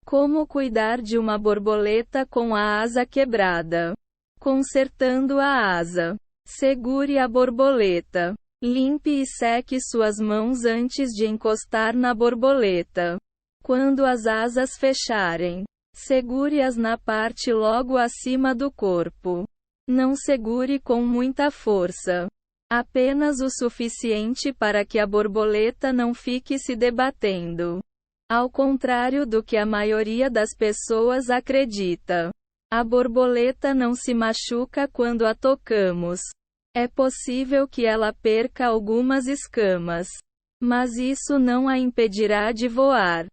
Como cuidar de uma borboleta com a asa quebrada? Consertando a asa. Segure a borboleta. Limpe e seque suas mãos antes de encostar na borboleta. Quando as asas fecharem, segure-as na parte logo acima do corpo. Não segure com muita força. Apenas o suficiente para que a borboleta não fique se debatendo. Ao contrário do que a maioria das pessoas acredita, a borboleta não se machuca quando a tocamos. É possível que ela perca algumas escamas, mas isso não a impedirá de voar.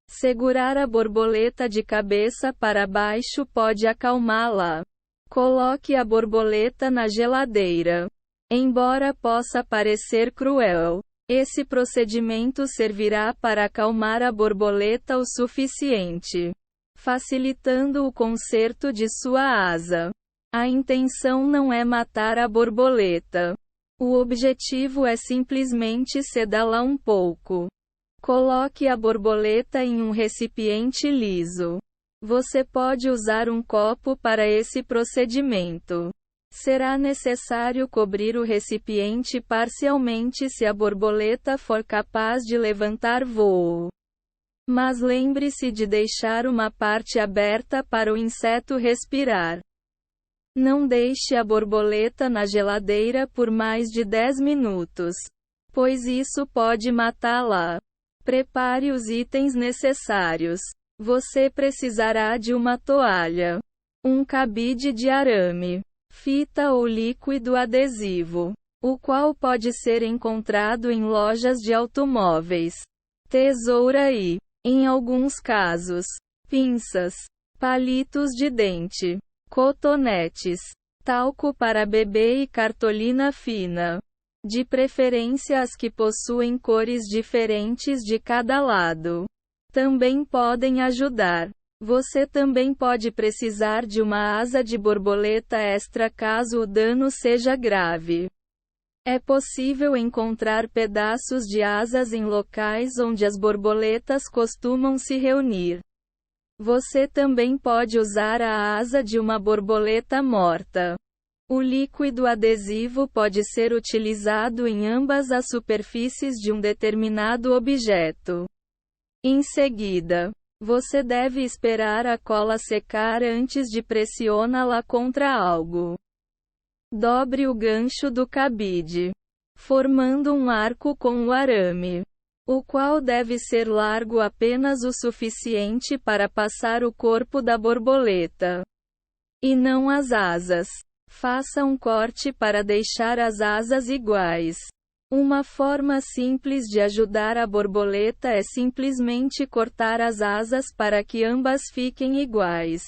Segurar a borboleta de cabeça para baixo pode acalmá-la. Coloque a borboleta na geladeira. Embora possa parecer cruel, esse procedimento servirá para acalmar a borboleta o suficiente, facilitando o conserto de sua asa. A intenção não é matar a borboleta. O objetivo é simplesmente sedá-la um pouco. Coloque a borboleta em um recipiente liso. Você pode usar um copo para esse procedimento. Será necessário cobrir o recipiente parcialmente se a borboleta for capaz de levantar voo. Mas lembre-se de deixar uma parte aberta para o inseto respirar. Não deixe a borboleta na geladeira por mais de 10 minutos, pois isso pode matá-la. Prepare os itens necessários. Você precisará de uma toalha, um cabide de arame, fita ou líquido adesivo, o qual pode ser encontrado em lojas de automóveis, tesoura e, em alguns casos, pinças, palitos de dente, cotonetes, talco para bebê e cartolina fina. De preferência as que possuem cores diferentes de cada lado. Também podem ajudar. Você também pode precisar de uma asa de borboleta extra caso o dano seja grave. É possível encontrar pedaços de asas em locais onde as borboletas costumam se reunir. Você também pode usar a asa de uma borboleta morta. O líquido adesivo pode ser utilizado em ambas as superfícies de um determinado objeto. Em seguida, você deve esperar a cola secar antes de pressioná-la contra algo. Dobre o gancho do cabide, formando um arco com o arame, o qual deve ser largo apenas o suficiente para passar o corpo da borboleta, e não as asas. Faça um corte para deixar as asas iguais. Uma forma simples de ajudar a borboleta é simplesmente cortar as asas para que ambas fiquem iguais.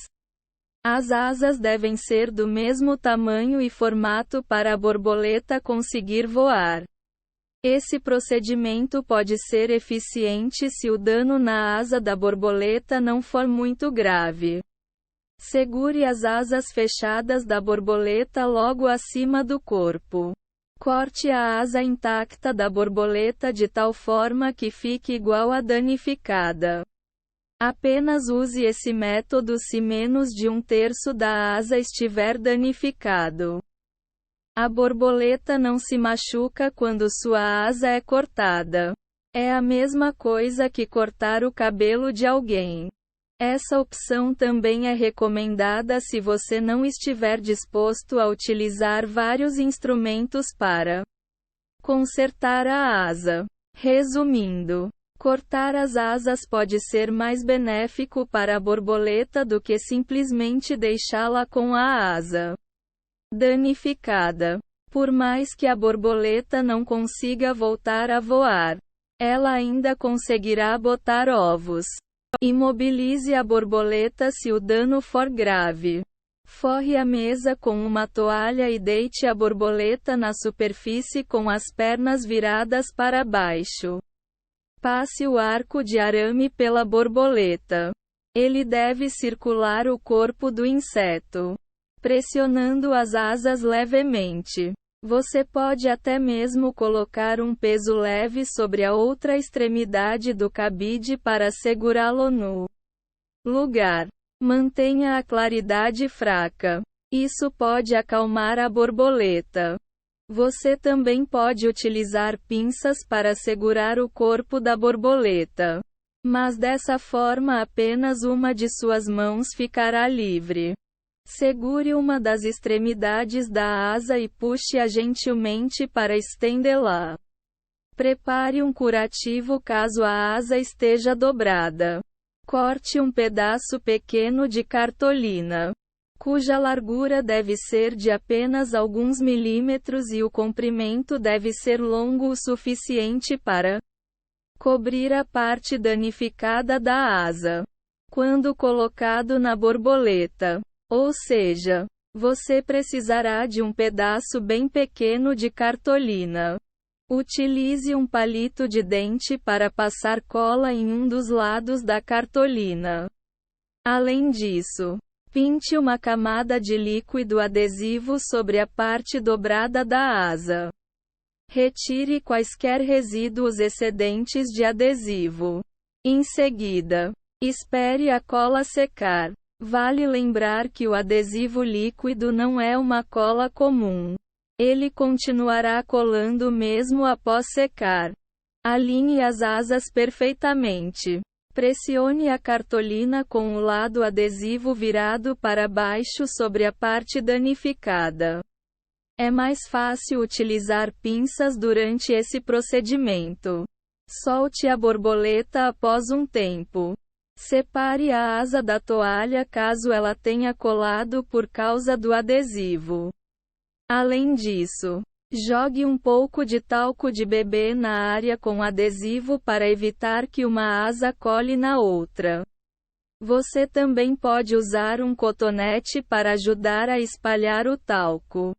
As asas devem ser do mesmo tamanho e formato para a borboleta conseguir voar. Esse procedimento pode ser eficiente se o dano na asa da borboleta não for muito grave. Segure as asas fechadas da borboleta logo acima do corpo. Corte a asa intacta da borboleta de tal forma que fique igual à danificada. Apenas use esse método se menos de 1/3 da asa estiver danificado. A borboleta não se machuca quando sua asa é cortada. É a mesma coisa que cortar o cabelo de alguém. Essa opção também é recomendada se você não estiver disposto a utilizar vários instrumentos para consertar a asa. Resumindo, cortar as asas pode ser mais benéfico para a borboleta do que simplesmente deixá-la com a asa danificada. Por mais que a borboleta não consiga voltar a voar, ela ainda conseguirá botar ovos. Imobilize a borboleta se o dano for grave. Forre a mesa com uma toalha e deite a borboleta na superfície com as pernas viradas para baixo. Passe o arco de arame pela borboleta. Ele deve circular o corpo do inseto, pressionando as asas levemente. Você pode até mesmo colocar um peso leve sobre a outra extremidade do cabide para segurá-lo no lugar. Mantenha a claridade fraca. Isso pode acalmar a borboleta. Você também pode utilizar pinças para segurar o corpo da borboleta. Mas dessa forma apenas uma de suas mãos ficará livre. Segure uma das extremidades da asa e puxe-a gentilmente para estendê-la. Prepare um curativo caso a asa esteja dobrada. Corte um pedaço pequeno de cartolina, cuja largura deve ser de apenas alguns milímetros e o comprimento deve ser longo o suficiente para cobrir a parte danificada da asa. Quando colocado na borboleta, ou seja, você precisará de um pedaço bem pequeno de cartolina. Utilize um palito de dente para passar cola em um dos lados da cartolina. Além disso, pinte uma camada de líquido adesivo sobre a parte dobrada da asa. Retire quaisquer resíduos excedentes de adesivo. Em seguida, espere a cola secar. Vale lembrar que o adesivo líquido não é uma cola comum. Ele continuará colando mesmo após secar. Alinhe as asas perfeitamente. Pressione a cartolina com o lado adesivo virado para baixo sobre a parte danificada. É mais fácil utilizar pinças durante esse procedimento. Solte a borboleta após um tempo. Separe a asa da toalha caso ela tenha colado por causa do adesivo. Além disso, jogue um pouco de talco de bebê na área com adesivo para evitar que uma asa cole na outra. Você também pode usar um cotonete para ajudar a espalhar o talco.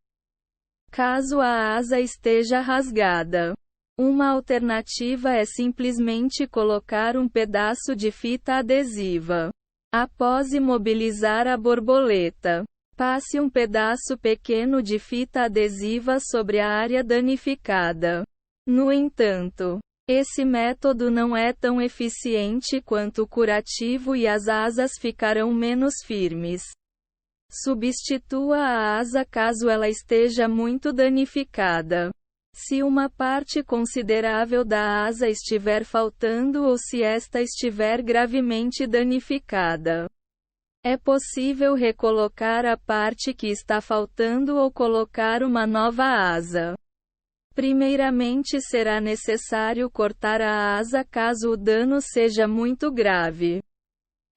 Caso a asa esteja rasgada, uma alternativa é simplesmente colocar um pedaço de fita adesiva. Após imobilizar a borboleta, passe um pedaço pequeno de fita adesiva sobre a área danificada. No entanto, esse método não é tão eficiente quanto o curativo e as asas ficarão menos firmes. Substitua a asa caso ela esteja muito danificada. Se uma parte considerável da asa estiver faltando ou se esta estiver gravemente danificada, é possível recolocar a parte que está faltando ou colocar uma nova asa. Primeiramente será necessário cortar a asa caso o dano seja muito grave.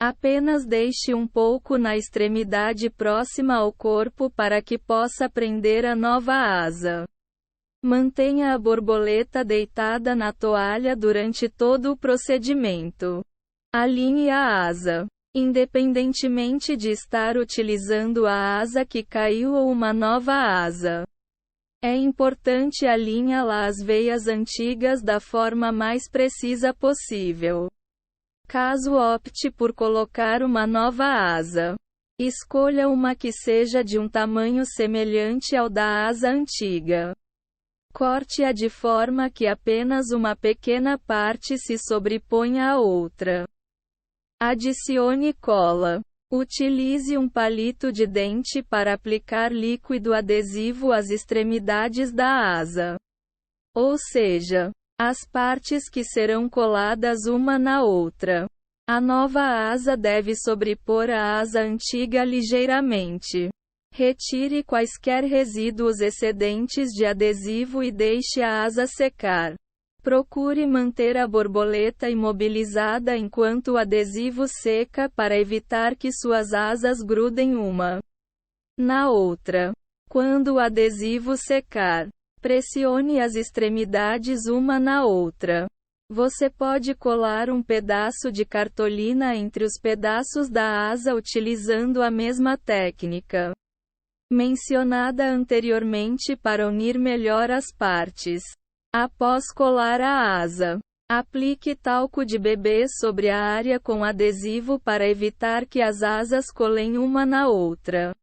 Apenas deixe um pouco na extremidade próxima ao corpo para que possa prender a nova asa. Mantenha a borboleta deitada na toalha durante todo o procedimento. Alinhe a asa. Independentemente de estar utilizando a asa que caiu ou uma nova asa, é importante alinhá-la às veias antigas da forma mais precisa possível. Caso opte por colocar uma nova asa, escolha uma que seja de um tamanho semelhante ao da asa antiga. Corte-a de forma que apenas uma pequena parte se sobreponha à outra. Adicione cola. Utilize um palito de dente para aplicar líquido adesivo às extremidades da asa. Ou seja, as partes que serão coladas uma na outra. A nova asa deve sobrepor a asa antiga ligeiramente. Retire quaisquer resíduos excedentes de adesivo e deixe a asa secar. Procure manter a borboleta imobilizada enquanto o adesivo seca para evitar que suas asas grudem uma na outra. Quando o adesivo secar, pressione as extremidades uma na outra. Você pode colar um pedaço de cartolina entre os pedaços da asa utilizando a mesma técnica mencionada anteriormente para unir melhor as partes. Após colar a asa, aplique talco de bebê sobre a área com adesivo para evitar que as asas colem uma na outra.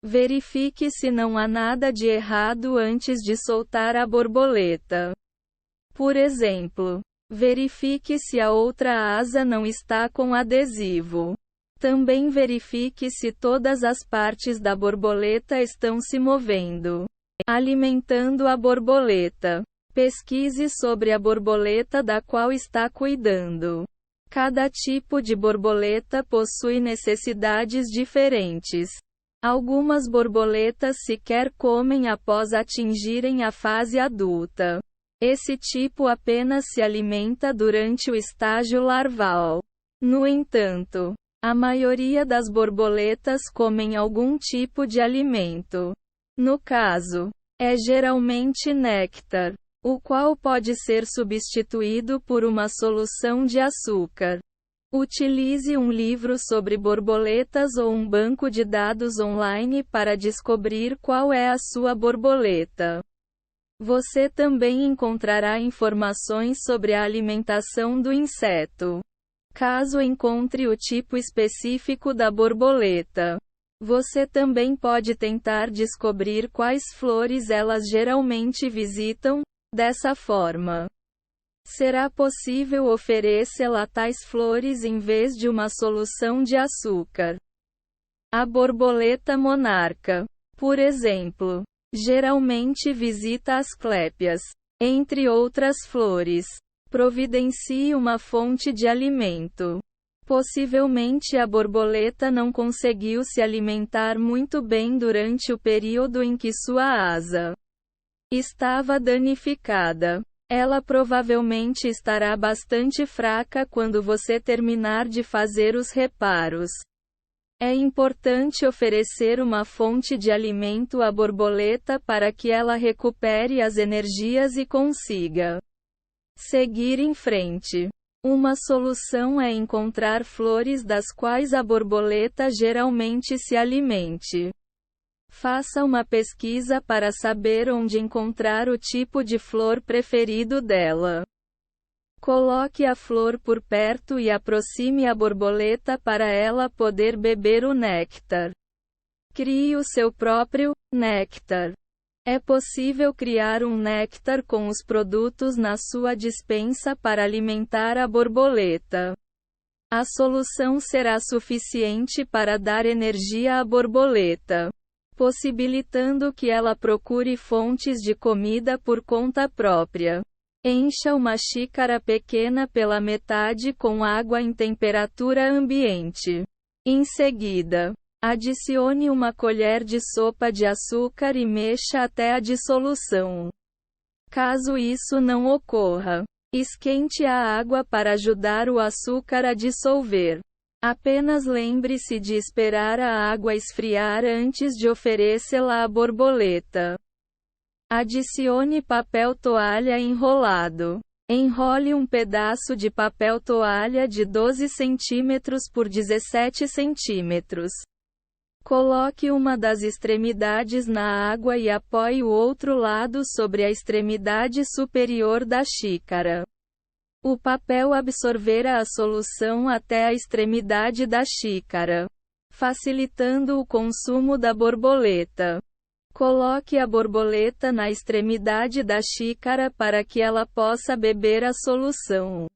Verifique se não há nada de errado antes de soltar a borboleta. Por exemplo, verifique se a outra asa não está com adesivo. Também verifique se todas as partes da borboleta estão se movendo, alimentando a borboleta. Pesquise sobre a borboleta da qual está cuidando. Cada tipo de borboleta possui necessidades diferentes. Algumas borboletas sequer comem após atingirem a fase adulta. Esse tipo apenas se alimenta durante o estágio larval. No entanto, a maioria das borboletas comem algum tipo de alimento. No caso, é geralmente néctar, o qual pode ser substituído por uma solução de açúcar. Utilize um livro sobre borboletas ou um banco de dados online para descobrir qual é a sua borboleta. Você também encontrará informações sobre a alimentação do inseto. Caso encontre o tipo específico da borboleta, você também pode tentar descobrir quais flores elas geralmente visitam. Dessa forma, será possível oferecê-la tais flores em vez de uma solução de açúcar. A borboleta monarca, por exemplo, geralmente visita asclépias, entre outras flores. Providencie uma fonte de alimento. Possivelmente a borboleta não conseguiu se alimentar muito bem durante o período em que sua asa estava danificada. Ela provavelmente estará bastante fraca quando você terminar de fazer os reparos. É importante oferecer uma fonte de alimento à borboleta para que ela recupere as energias e consiga seguir em frente. Uma solução é encontrar flores das quais a borboleta geralmente se alimente. Faça uma pesquisa para saber onde encontrar o tipo de flor preferido dela. Coloque a flor por perto e aproxime a borboleta para ela poder beber o néctar. Crie o seu próprio néctar. É possível criar um néctar com os produtos na sua despensa para alimentar a borboleta. A solução será suficiente para dar energia à borboleta, possibilitando que ela procure fontes de comida por conta própria. Encha uma xícara pequena pela metade com água em temperatura ambiente. Em seguida, adicione uma colher de sopa de açúcar e mexa até a dissolução. Caso isso não ocorra, esquente a água para ajudar o açúcar a dissolver. Apenas lembre-se de esperar a água esfriar antes de oferecê-la à borboleta. Adicione papel toalha enrolado. Enrole um pedaço de papel toalha de 12 cm por 17 cm. Coloque uma das extremidades na água e apoie o outro lado sobre a extremidade superior da xícara. O papel absorverá a solução até a extremidade da xícara, facilitando o consumo da borboleta. Coloque a borboleta na extremidade da xícara para que ela possa beber a solução.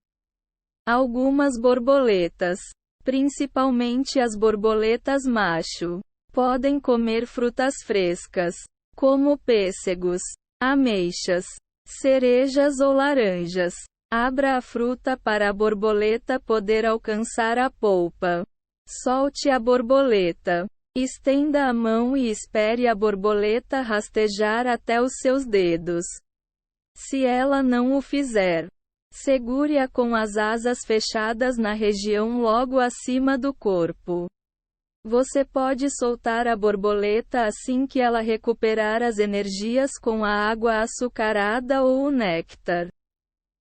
Algumas borboletas, principalmente as borboletas macho, podem comer frutas frescas, como pêssegos, ameixas, cerejas ou laranjas. Abra a fruta para a borboleta poder alcançar a polpa. Solte a borboleta. Estenda a mão e espere a borboleta rastejar até os seus dedos. Se ela não o fizer, segure-a com as asas fechadas na região logo acima do corpo. Você pode soltar a borboleta assim que ela recuperar as energias com a água açucarada ou o néctar.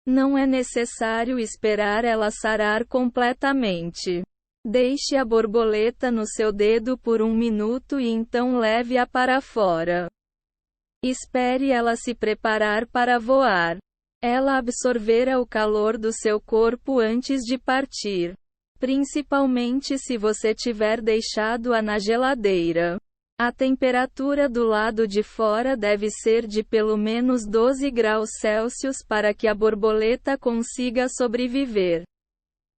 Não é necessário esperar ela sarar completamente. Deixe a borboleta no seu dedo por 1 minuto e então leve-a para fora. Espere ela se preparar para voar. Ela absorverá o calor do seu corpo antes de partir, principalmente se você tiver deixado-a na geladeira. A temperatura do lado de fora deve ser de pelo menos 12 graus Celsius para que a borboleta consiga sobreviver.